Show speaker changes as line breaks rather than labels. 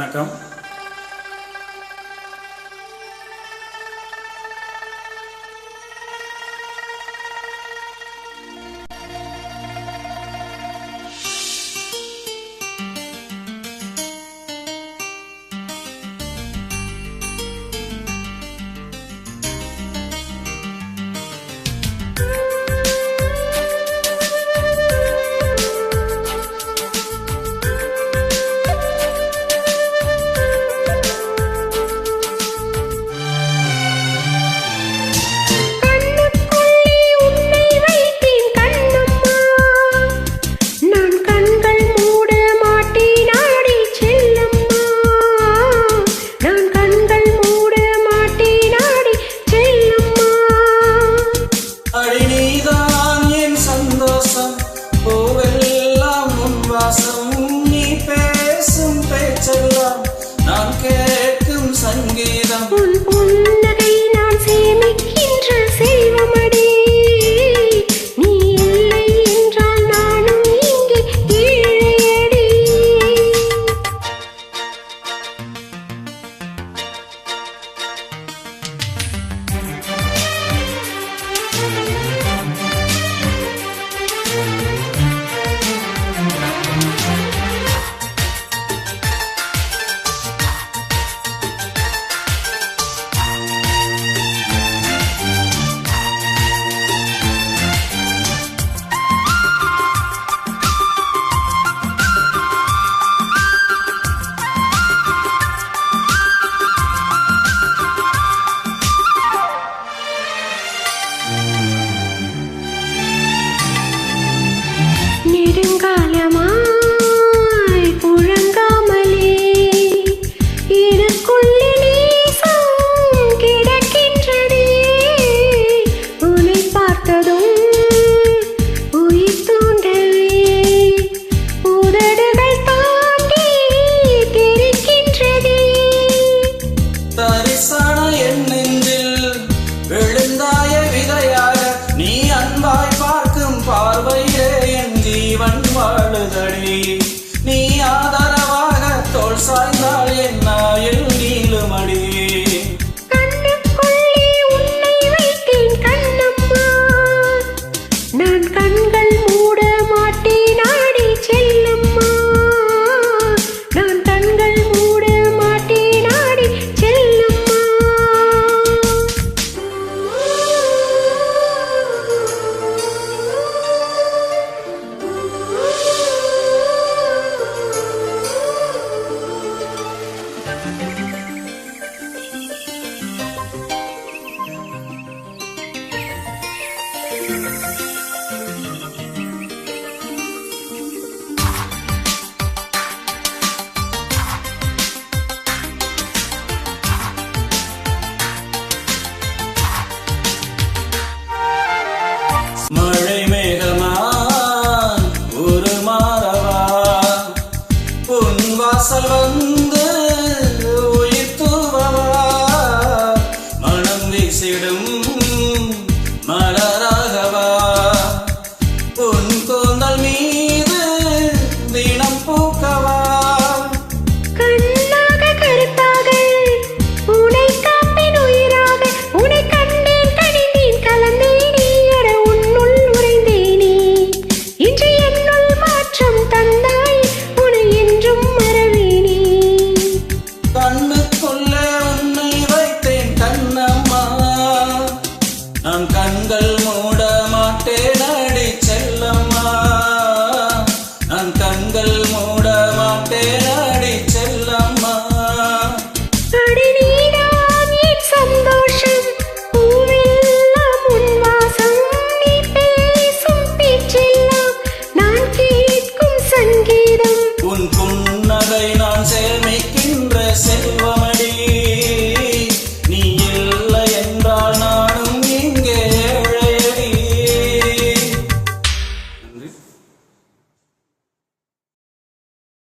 வணக்கம்.
நீ பேசும் பேச்செல்லாம் நான் கேட்கும் சங்கீதம்.
உன் புன்னகை நான் சேமிக்கின்ற செல்வமடி. நீ இல்லை என்றால் நானும் இங்கே ஏழையடி. நெடுங்காலமாய் புழங்காமலே எனக்குள்ளே நேசம் கிடக்கின்றதே. உன்னை பார்த்ததும் உயிர் தூண்டவே உதடுகள் தாண்டி தெரிக்கின்றதே.
தரிசன என் நெஞ்சில் விழுந்தாய விதையாக நீ அன்பாய் பார்க்கும் பார்வையே என் ஜீவன் வாழுதடி. நீ ஆதரவாக தோள் சாய்ந்தால் என் நாயில் நீளுமடி.
கண்ணுக்குள்ளே உன்னை வைத்தேன் கண்ணம்மா. நான் கண்கள் மூட மாட்டேன் ஆடி செல்லம்மா. நான் கண்கள் மூட மாட்டேன் ஆடி செல்லம்மா.
மழை மேகமா ஒரு மாறவா உன் வாசல் வந்து